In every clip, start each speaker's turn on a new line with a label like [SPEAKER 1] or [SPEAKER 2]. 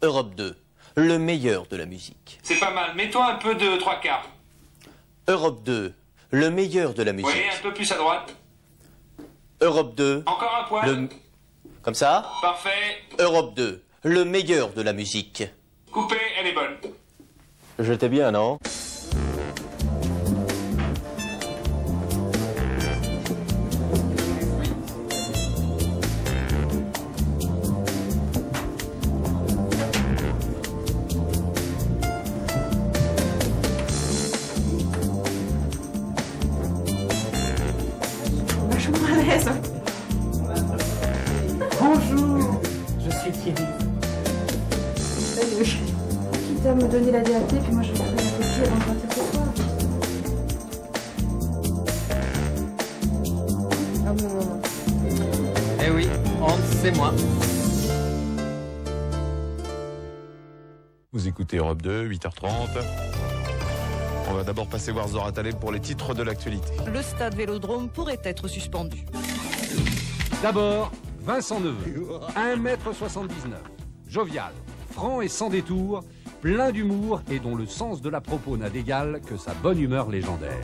[SPEAKER 1] Europe 2, le meilleur de la musique.
[SPEAKER 2] C'est pas mal, mets-toi un peu de 3/4.
[SPEAKER 1] Europe 2, le meilleur de la musique.
[SPEAKER 2] Oui, un peu plus à droite.
[SPEAKER 1] Europe 2.
[SPEAKER 2] Encore un poil.
[SPEAKER 1] Comme ça?
[SPEAKER 2] Parfait.
[SPEAKER 1] Europe 2, le meilleur de la musique.
[SPEAKER 2] Coupée, elle est bonne.
[SPEAKER 1] J'étais bien, non?
[SPEAKER 3] Vachement à l'aise. Bonjour, je suis Thierry. Salut. Quitte à me donner la DAT, puis moi je vais faire la copie avant de partir ce soir. Ah bon.
[SPEAKER 4] Eh oui, Hans, c'est moi.
[SPEAKER 5] Vous écoutez Europe 2, 8h30. On va d'abord passer voir Zora Taleb pour les titres de l'actualité.
[SPEAKER 6] Le stade Vélodrome pourrait être suspendu.
[SPEAKER 7] D'abord, Vincent Neveu, 1,79 m, jovial, franc et sans détour, plein d'humour et dont le sens de la propos n'a d'égal que sa bonne humeur légendaire.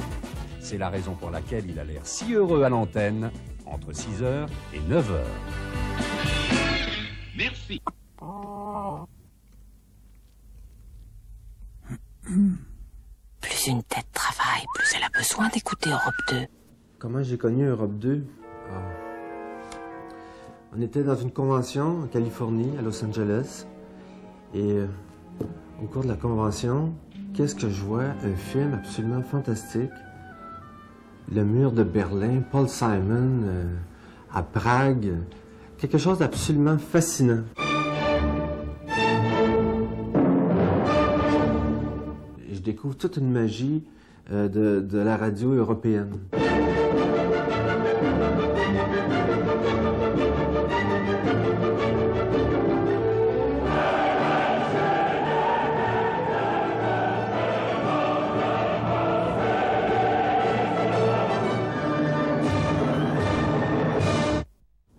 [SPEAKER 7] C'est la raison pour laquelle il a l'air si heureux à l'antenne, entre 6h et 9h.
[SPEAKER 4] Merci.
[SPEAKER 6] Plus une tête travaille, plus elle a besoin d'écouter Europe 2.
[SPEAKER 8] Comment j'ai connu Europe 2? On était dans une convention en Californie, à Los Angeles. Et au cours de la convention, qu'est-ce que je vois? Un film absolument fantastique. Le mur de Berlin, Paul Simon, à Prague. Quelque chose d'absolument fascinant. Je découvre toute une magie de la radio européenne.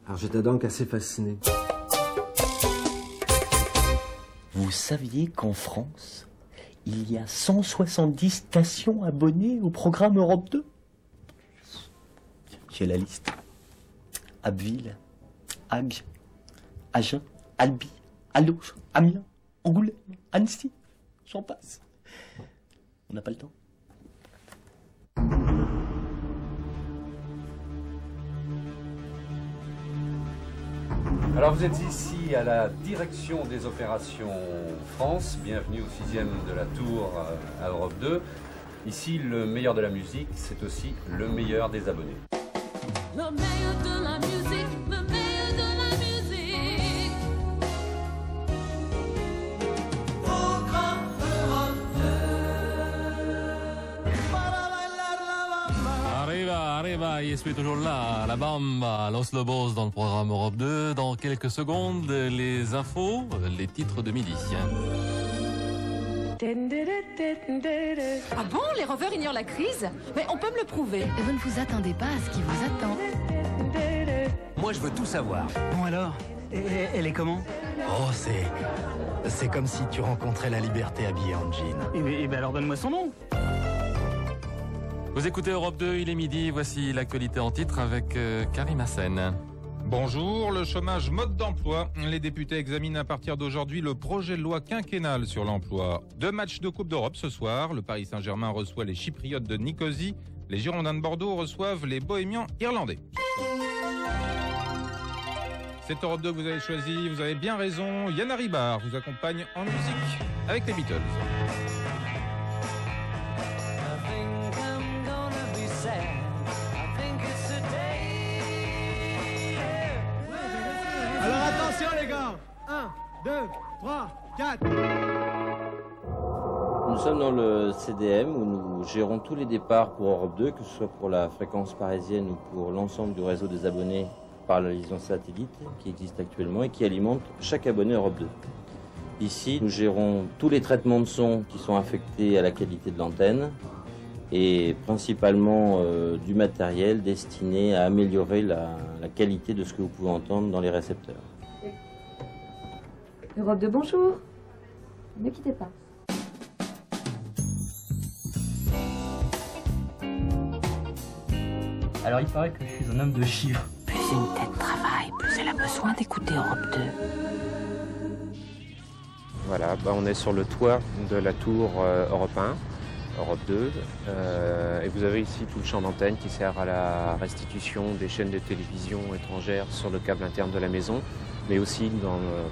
[SPEAKER 8] Alors j'étais donc assez fasciné.
[SPEAKER 1] Vous saviez qu'en France, il y a 170 stations abonnées au programme Europe 2? J'ai la liste. Abbeville, Agde, Agen, Albi, Allouche, Amiens, Angoulême, Annecy, j'en passe. On n'a pas le temps.
[SPEAKER 7] Alors vous êtes ici à la direction des opérations France. Bienvenue au 6e de la tour à Europe 2. Ici, le meilleur de la musique, c'est aussi le meilleur des abonnés.
[SPEAKER 9] Le meilleur de la musique, le meilleur de la musique. Programme Europe 2.
[SPEAKER 10] Arriva, je suis toujours là, la bamba, Los Lobos dans le programme Europe 2. Dans quelques secondes, les infos, les titres de midi.
[SPEAKER 11] Ah bon, les rovers ignorent la crise? Mais on peut me le prouver.
[SPEAKER 12] Vous ne vous attendez pas à ce qui vous attend.
[SPEAKER 4] Moi, je veux tout savoir.
[SPEAKER 13] Bon alors, elle est comment?
[SPEAKER 4] Oh, c'est comme si tu rencontrais la liberté habillée en jean.
[SPEAKER 13] Et ben alors donne-moi son nom.
[SPEAKER 10] Vous écoutez Europe 2, il est midi, voici l'actualité en titre avec Karim Hassen.
[SPEAKER 5] Bonjour, le chômage mode d'emploi. Les députés examinent à partir d'aujourd'hui le projet de loi quinquennal sur l'emploi. 2 matchs de Coupe d'Europe ce soir. Le Paris Saint-Germain reçoit les Chypriotes de Nicosie. Les Girondins de Bordeaux reçoivent les Bohémians irlandais. C'est Europe 2 que vous avez choisi, vous avez bien raison. Yann Ribard vous accompagne en musique avec les Beatles.
[SPEAKER 14] Alors attention les gars, 1, 2, 3, 4.
[SPEAKER 15] Nous sommes dans le CDM où nous gérons tous les départs pour Europe 2, que ce soit pour la fréquence parisienne ou pour l'ensemble du réseau des abonnés par la liaison satellite qui existe actuellement et qui alimente chaque abonné Europe 2. Ici, nous gérons tous les traitements de son qui sont affectés à la qualité de l'antenne et principalement du matériel destiné à améliorer la qualité de ce que vous pouvez entendre dans les récepteurs.
[SPEAKER 3] Europe 2, bonjour. Ne quittez pas.
[SPEAKER 16] Alors il paraît que je suis un homme de chiffres.
[SPEAKER 6] Plus une tête travaille, plus elle a besoin d'écouter Europe 2.
[SPEAKER 17] Voilà, on est sur le toit de la tour Europe 1, Europe 2, et vous avez ici tout le champ d'antenne qui sert à la restitution des chaînes de télévision étrangères sur le câble interne de la maison, mais aussi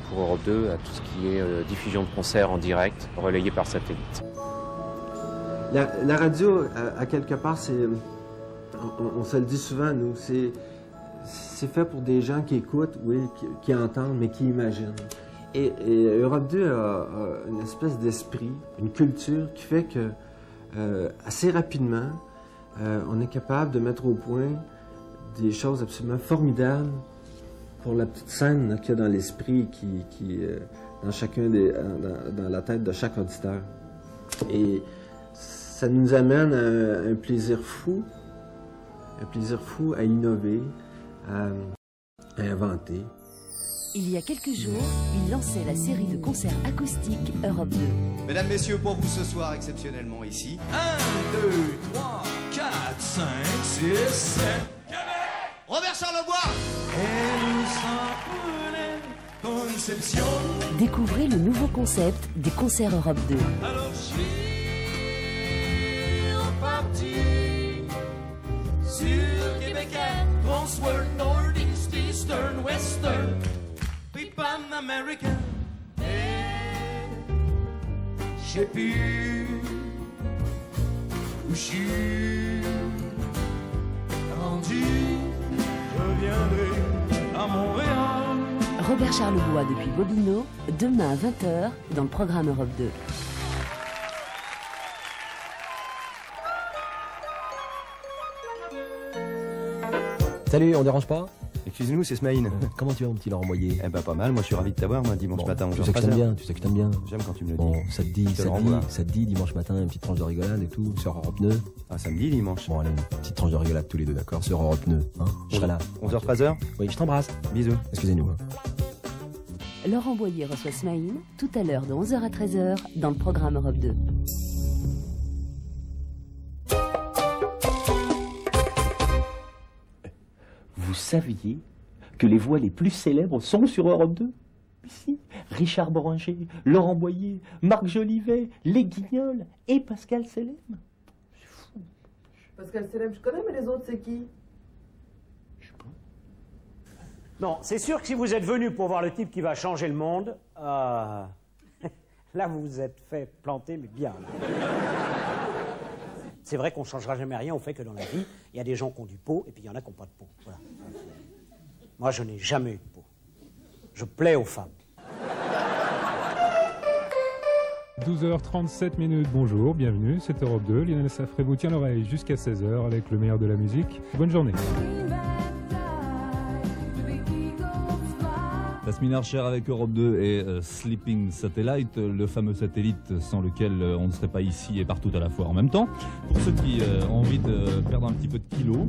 [SPEAKER 17] pour Europe 2 à tout ce qui est diffusion de concerts en direct, relayé par satellite.
[SPEAKER 8] La radio, à quelque part, c'est, on se le dit souvent, nous, c'est fait pour des gens qui écoutent, oui, qui entendent, mais qui imaginent. Et Europe 2 a une espèce d'esprit, une culture qui fait que, assez rapidement, on est capable de mettre au point des choses absolument formidables pour la petite scène qu'il y a dans l'esprit, qui dans la tête de chaque auditeur. Et ça nous amène à un plaisir fou à innover, à inventer.
[SPEAKER 18] Il y a quelques jours, il lançait la série de concerts acoustiques Europe 2.
[SPEAKER 19] Mesdames, Messieurs, pour vous ce soir, exceptionnellement ici. 1, 2, 3, 4, 5, 6, 7. Robert Charlebois. Conception.
[SPEAKER 18] Découvrez le nouveau concept des concerts Europe 2.
[SPEAKER 19] Alors je suis reparti sur Québécois, Transworld, Northeast, Eastern, Western. Pan American, et je sais plus où je suis rendu, je viendrai à Montréal.
[SPEAKER 18] Robert Charlebois depuis Bobino, demain à 20h dans le programme Europe 2.
[SPEAKER 20] Salut, on dérange pas?
[SPEAKER 21] Excuse-nous, c'est Smaïn.
[SPEAKER 20] Comment tu vas, mon petit Laurent Boyer?
[SPEAKER 21] Eh ben pas mal, moi je suis ravi de t'avoir, moi, dimanche matin.
[SPEAKER 20] Tu sais que je t'aime bien, tu sais que je t'aime bien.
[SPEAKER 21] J'aime quand tu me le dis.
[SPEAKER 20] Bon, ça te dit dimanche matin, une petite tranche de rigolade et tout, sur Europe 2.
[SPEAKER 21] Ah, samedi, dimanche.
[SPEAKER 20] Bon, allez, une petite tranche de rigolade tous les deux, d'accord? Sur Europe 2, hein? Je serai là.
[SPEAKER 21] 11h, 13h?
[SPEAKER 20] Oui, je t'embrasse.
[SPEAKER 21] Bisous.
[SPEAKER 20] Excusez-nous. Hein.
[SPEAKER 18] Laurent Boyer reçoit Smaïn tout à l'heure de 11h à 13h dans le programme Europe 2.
[SPEAKER 1] Vous saviez que les voix les plus célèbres sont sur Europe 2? Ici, Richard Boranger, Laurent Boyer, Marc Jolivet, Les Guignols et Pascal Selem. C'est fou.
[SPEAKER 22] Pascal Selem, je connais, mais les autres, c'est qui?
[SPEAKER 23] Non, c'est sûr que si vous êtes venu pour voir le type qui va changer le monde, là vous vous êtes fait planter, mais bien. C'est vrai qu'on ne changera jamais rien au fait que dans la vie, il y a des gens qui ont du pot et puis il y en a qui n'ont pas de peau. Voilà. Moi, je n'ai jamais eu de peau. Je plais aux femmes.
[SPEAKER 24] 12h37 minutes, bonjour, bienvenue, c'est Europe 2. Lionel Safré vous tient l'oreille jusqu'à 16h avec le meilleur de la musique. Bonne journée.
[SPEAKER 25] Yasmine Archer avec Europe 2 et Sleeping Satellite, le fameux satellite sans lequel on ne serait pas ici et partout à la fois en même temps. Pour ceux qui ont envie de perdre un petit peu de kilos,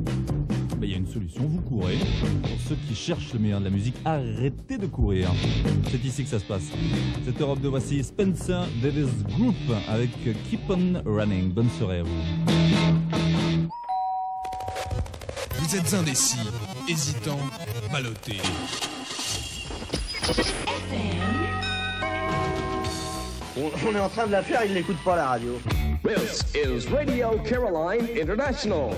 [SPEAKER 25] il y a une solution, vous courez. Pour ceux qui cherchent le meilleur de la musique, arrêtez de courir. C'est ici que ça se passe. C'est Europe 2, voici Spencer Davis Group avec Keep on Running. Bonne soirée à vous.
[SPEAKER 26] Vous êtes indécis, hésitant, ballotté.
[SPEAKER 27] On est en train de la faire, il n'écoute pas la radio.
[SPEAKER 28] This is Radio Caroline International.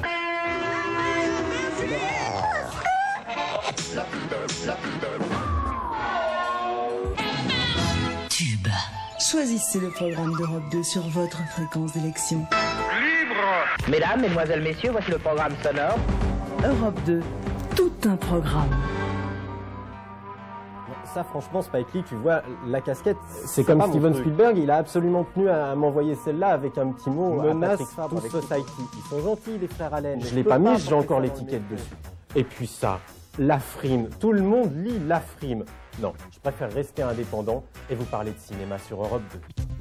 [SPEAKER 29] Tube. Choisissez le programme d'Europe 2 sur votre fréquence d'élection.
[SPEAKER 28] Libre. Mesdames, Mesdemoiselles, Messieurs, voici le programme sonore.
[SPEAKER 29] Europe 2, tout un programme.
[SPEAKER 30] Ça, franchement, Spike Lee, tu vois, la casquette, c'est comme Steven Spielberg, il a absolument tenu à m'envoyer celle-là avec un petit mot. Menace to Society. Ils sont gentils, les frères Allen. Je l'ai pas mis, j'ai encore l'étiquette dessus. Et puis ça, La Frime. Tout le monde lit La Frime. Non, je préfère rester indépendant et vous parler de cinéma sur Europe 2.